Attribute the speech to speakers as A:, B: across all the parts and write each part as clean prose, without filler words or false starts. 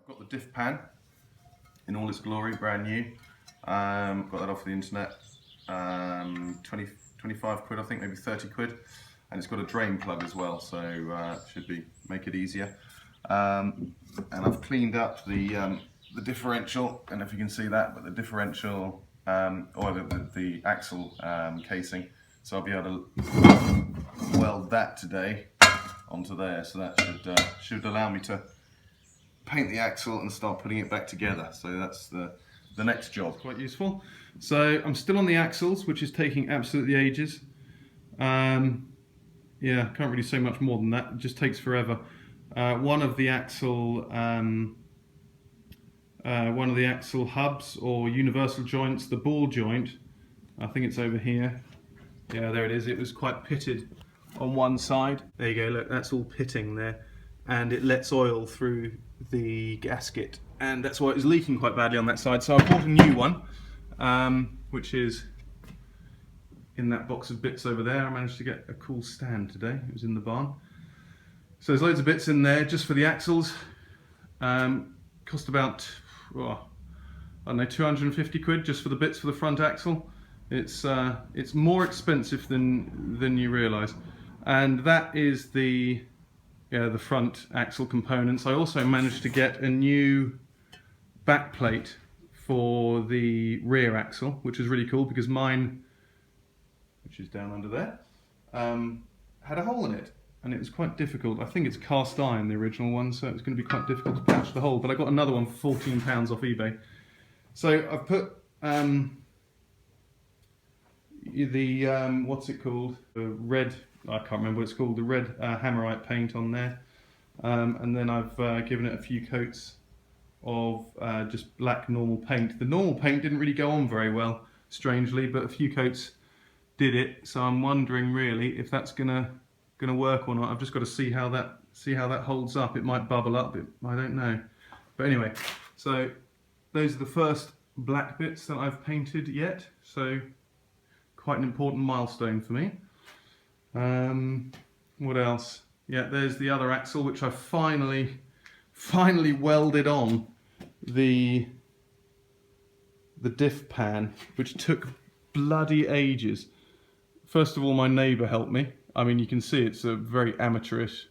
A: got the diff pan in all its glory, brand new. Got that off the internet. 25 quid, I think, maybe 30 quid. And it's got a drain plug as well, so should make it easier. And I've cleaned up the differential, I don't know if you can see that, but the differential or the axle casing. So I'll be able to weld that today onto there. So that should allow me to paint the axle and start putting it back together. So that's the next job. Quite useful. So I'm still on the axles, which is taking absolutely ages. Yeah, can't really say much more than that. It just takes forever. One of the axle hubs or universal joints, the ball joint, I think it's over here. Yeah, there it is. It was quite pitted on one side. There you go. Look, that's all pitting there, and it lets oil through the gasket, and that's why it was leaking quite badly on that side. So I bought a new one, which is in that box of bits over there. I managed to get a cool stand today. It was in the barn. So there's loads of bits in there just for the axles. Cost about, I don't know, 250 quid just for the bits for the front axle. It's more expensive than you realise. And that is the front axle components. I also managed to get a new back plate for the rear axle, which is really cool because mine, which is down under there, had a hole in it, and it was quite difficult. I think it's cast iron, the original one, so it's going to be quite difficult to patch the hole, but I got another one for £14 off eBay. So I've put what's it called, the red, I can't remember what it's called, the red hammerite paint on there, and then I've given it a few coats of just black normal paint. The normal paint didn't really go on very well, strangely, but a few coats did it. So I'm wondering really if that's gonna work or not. I've just got to see how that holds up. It might bubble up. I don't know. But anyway, so those are the first black bits that I've painted yet. So quite an important milestone for me. What else? Yeah, there's the other axle, which I finally welded on the diff pan, which took bloody ages. First of all, my neighbour helped me. I mean, you can see it's a very amateurish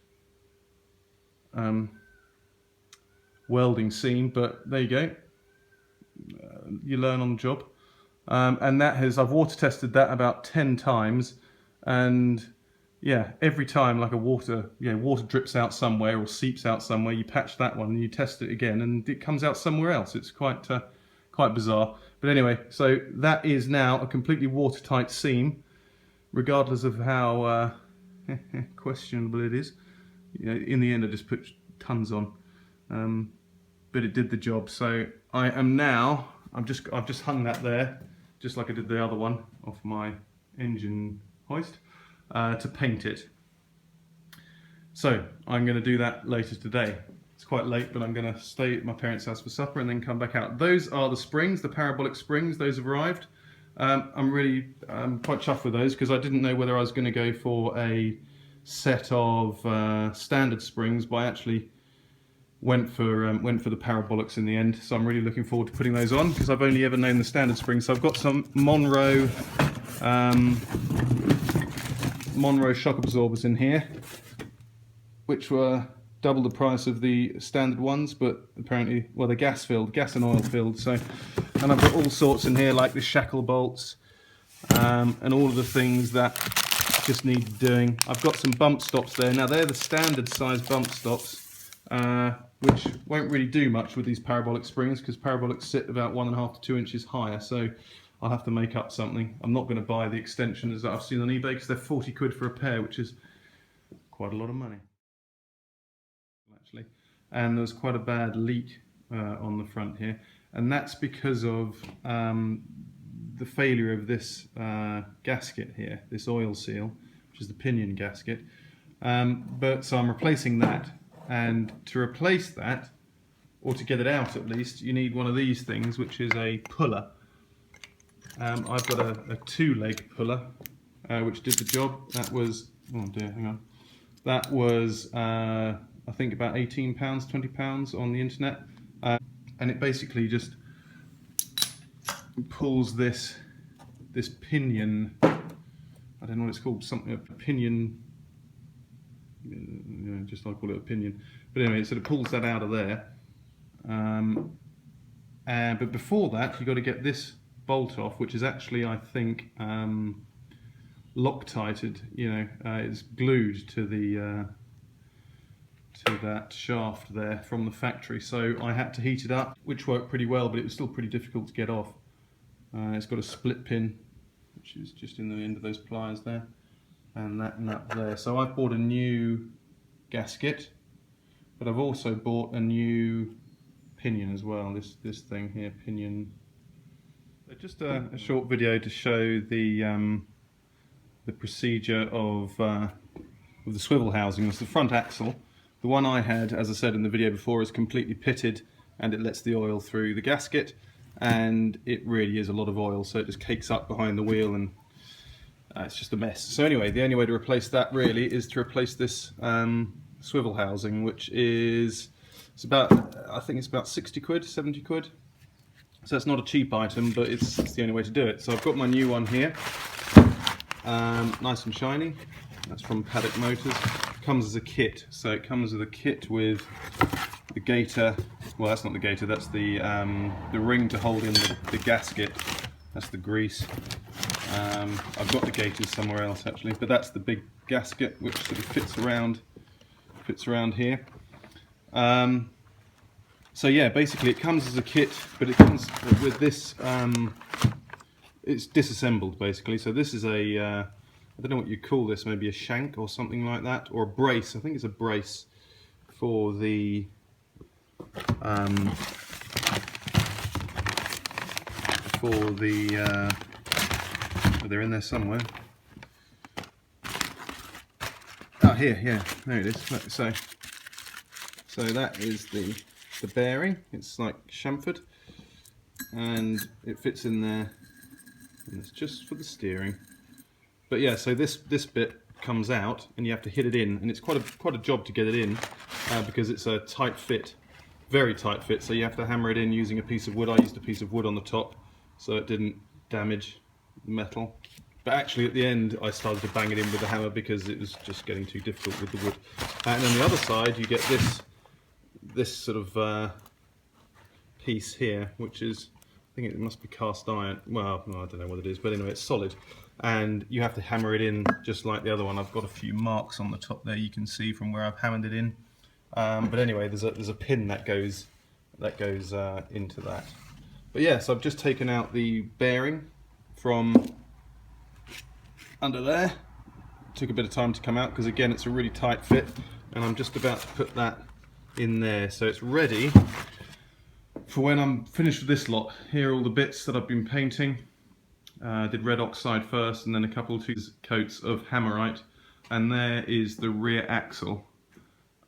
A: welding scene, but there you go. You learn on the job. And I've water tested that about 10 times, and yeah, every time like water drips out somewhere or seeps out somewhere, you patch that one and you test it again and it comes out somewhere else. It's quite bizarre. But anyway, so that is now a completely watertight seam, regardless of how questionable it is. In the end, I just put tons on, but it did the job. So I am now, I've just hung that there, just like I did the other one off my engine hoist, to paint it. So I'm going to do that later today. It's quite late, but I'm going to stay at my parents' house for supper and then come back out. Those are the springs, the Parabolic Springs. Those have arrived. I'm quite chuffed with those because I didn't know whether I was going to go for a set of standard springs, but I actually went for the Parabolics in the end. So I'm really looking forward to putting those on because I've only ever known the standard springs. So I've got some Monroe shock absorbers in here, which were double the price of the standard ones, but apparently, well, they're gas and oil filled. So, and I've got all sorts in here, like the shackle bolts, and all of the things that just need doing. I've got some bump stops there. Now they're the standard size bump stops, which won't really do much with these Parabolic springs because Parabolics sit about 1.5 to 2 inches higher. So I'll have to make up something. I'm not going to buy the extensions that I've seen on eBay because they're 40 quid for a pair, which is quite a lot of money. Actually, and there's quite a bad leak on the front here, and that's because of the failure of this gasket here, this oil seal, which is the Pinion Gasket. So I'm replacing that, and to replace that, or to get it out at least, you need one of these things, which is a puller. I've got a 2-leg puller, which did the job. That was, oh dear, hang on. That was I think about £18, £20 on the internet. and it basically just pulls this pinion. I don't know what it's called. Something, a pinion. Just I call it a pinion. But anyway, so it pulls that out of there. But before that, you've got to get this bolt off, which is actually, I think, Loctited. It's glued to that shaft there from the factory. So I had to heat it up, which worked pretty well, but it was still pretty difficult to get off. It's got a split pin, which is just in the end of those pliers there, and that nut there. So I've bought a new gasket, but I've also bought a new pinion as well. This thing here, pinion. So just a short video to show the procedure of the swivel housing. It's the front axle. The one I had, as I said in the video before, is completely pitted, and it lets the oil through the gasket, and it really is a lot of oil, so it just cakes up behind the wheel, and it's just a mess. So anyway, the only way to replace that really is to replace this swivel housing, which is, I think it's about 60 quid, 70 quid. So it's not a cheap item, but it's the only way to do it. So I've got my new one here, nice and shiny. That's from Paddock Motors. It comes as a kit, so it comes with a kit with the gaiter. Well, that's not the gaiter, that's the ring to hold in the gasket. That's the grease. I've got the gaiters somewhere else actually, but that's the big gasket which sort of fits around here. So yeah, basically it comes as a kit, but it comes with this. It's disassembled basically. So this is a I don't know what you call this, maybe a shank or something like that, or a brace. I think it's a brace for the they're in there somewhere. Oh, here, yeah, there it is. Look, so that is the bearing. It's like chamfered, and it fits in there, and it's just for the steering. But yeah, so this bit comes out, and you have to hit it in, and it's quite a job to get it in, because it's a tight fit, very tight fit. So you have to hammer it in using a piece of wood. I used a piece of wood on the top, so it didn't damage the metal. But actually, at the end, I started to bang it in with the hammer because it was just getting too difficult with the wood. And on the other side, you get this sort of piece here, which is, I think it must be cast iron. Well, no, I don't know what it is, but anyway, it's solid. And you have to hammer it in just like the other one. I've got a few marks on the top there you can see from where I've hammered it in. But anyway, there's a pin that goes into that. But yeah, so I've just taken out the bearing from under there. Took a bit of time to come out because again it's a really tight fit, and I'm just about to put that in there, so it's ready for when I'm finished with this lot. Here are all the bits that I've been painting. Did red oxide first, and then a couple of coats of hammerite, and there is the rear axle.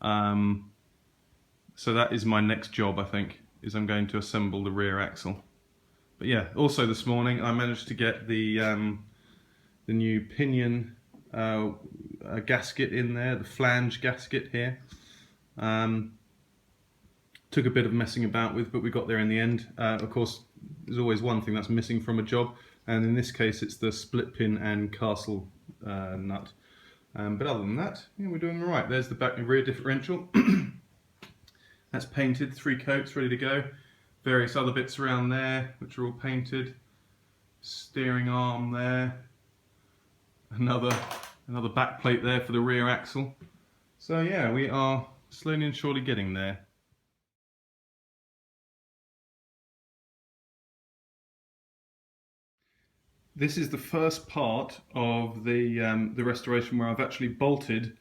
A: So that is my next job, I think, is I'm going to assemble the rear axle. But yeah, also this morning I managed to get the new pinion gasket in there, the flange gasket here. Took a bit of messing about with, but we got there in the end. Of course, there's always one thing that's missing from a job, and in this case it's the split pin and castle nut. But other than that, yeah, we're doing all right. There's the back and rear differential. That's painted, 3 coats, ready to go. Various other bits around there, which are all painted. Steering arm there. Another back plate there for the rear axle. So yeah, we are slowly and surely getting there. This is the first part of the restoration where I've actually bolted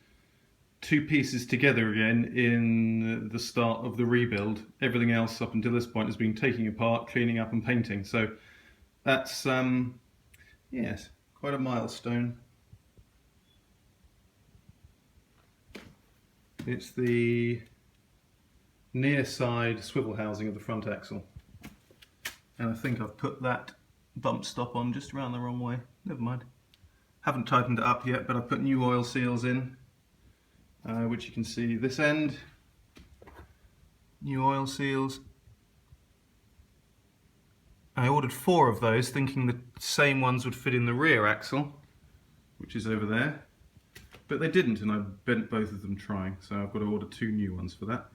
A: 2 pieces together again in the start of the rebuild. Everything else up until this point has been taking apart, cleaning up and painting. So that's, yes, quite a milestone. It's the near side swivel housing of the front axle. And I think I've put that bump stop on just around the wrong way. Never mind. Haven't tightened it up yet, but I've put new oil seals in, which you can see this end. New oil seals. I ordered 4 of those, thinking the same ones would fit in the rear axle, which is over there. But they didn't, and I bent both of them trying, so I've got to order 2 new ones for that.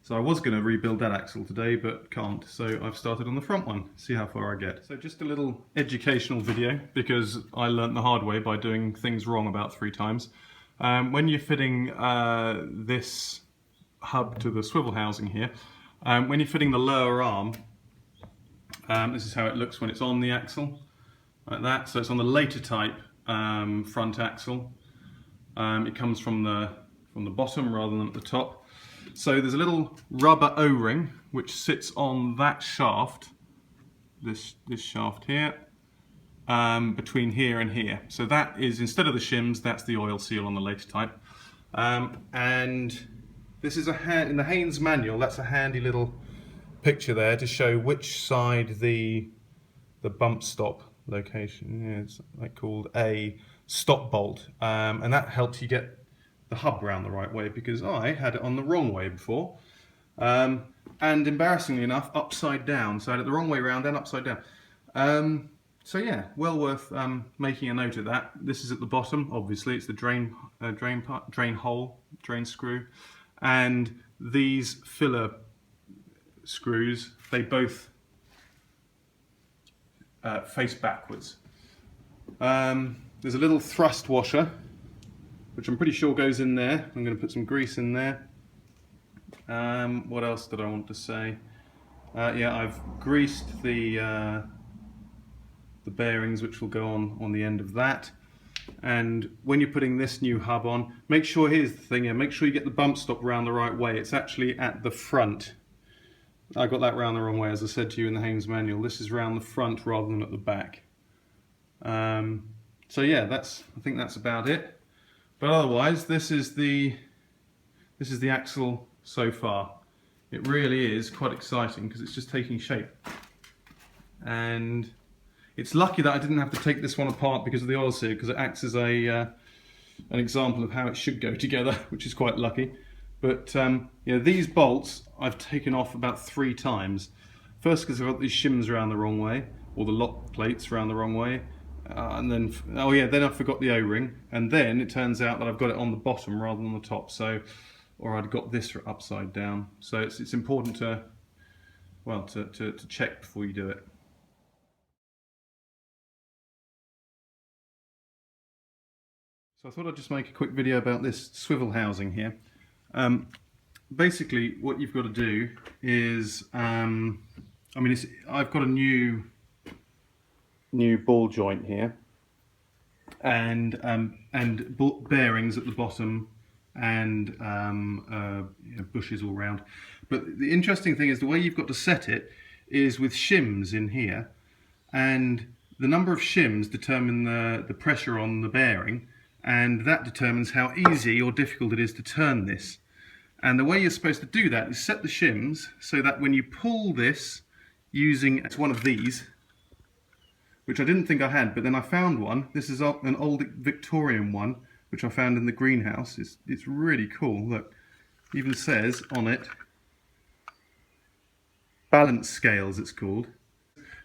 A: So I was going to rebuild that axle today, but can't, so I've started on the front one, see how far I get. So just a little educational video, because I learnt the hard way by doing things wrong about 3 times. When you're fitting this hub to the swivel housing here, when you're fitting the lower arm, this is how it looks when it's on the axle, like that. So it's on the later type front axle. It comes from the bottom rather than at the top. So there's a little rubber O-ring which sits on that shaft, this shaft here, between here and here. So that is, instead of the shims, that's the oil seal on the later type. And this is in the Haynes manual, that's a handy little picture there to show which side the bump stop location is, like called a stop bolt, and that helps you get the hub round the right way, because I had it on the wrong way before, and embarrassingly enough upside down, so I had it the wrong way round and upside down. So yeah, well worth making a note of that. This is at the bottom, obviously it's the drain hole, drain screw, and these filler screws, they both face backwards. There's a little thrust washer, which I'm pretty sure goes in there. I'm going to put some grease in there. What else did I want to say? Yeah, I've greased the bearings, which will go on the end of that. And when you're putting this new hub on, make sure, here's the thing, yeah, make sure you get the bump stop round the right way. It's actually at the front. I got that round the wrong way, as I said to you in the Haynes manual. This is round the front rather than at the back. So yeah, I think that's about it. But otherwise, this is the axle so far. It really is quite exciting because it's just taking shape. And it's lucky that I didn't have to take this one apart because of the oil seal, because it acts as an example of how it should go together, which is quite lucky. But yeah, these bolts I've taken off about 3 times. First because I've got these shims around the wrong way, or the lock plates around the wrong way. And then, oh yeah, then I forgot the O-ring, and then it turns out that I've got it on the bottom rather than the top, so, or I'd got this upside down. So it's important to, well, to check before you do it. So I thought I'd just make a quick video about this swivel housing here. Basically, what you've got to do is, I mean, I've got a new ball joint here, and bearings at the bottom, and you know, bushes all round. But the interesting thing is the way you've got to set it is with shims in here, and the number of shims determine the pressure on the bearing, and that determines how easy or difficult it is to turn this. And the way you're supposed to do that is set the shims so that when you pull this using one of these, which I didn't think I had, but then I found one. This is an old Victorian one, which I found in the greenhouse. It's really cool. Look, it even says on it, balance scales it's called.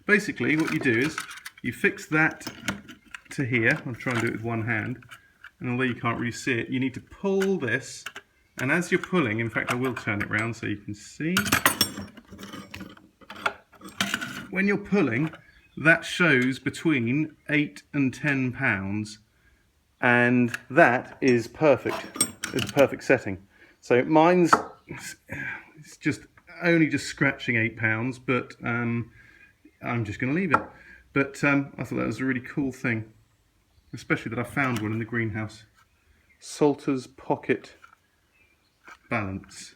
A: Basically what you do is, you fix that to here. I'll try and do it with one hand. And although you can't really see it, you need to pull this. And as you're pulling, in fact I will turn it around so you can see. When you're pulling, that shows between 8 and 10 pounds, and that is perfect. It's a perfect setting. So mine's it's just only scratching 8 pounds, but I'm just going to leave it. But I thought that was a really cool thing, especially that I found one in the greenhouse. Salter's Pocket Balance.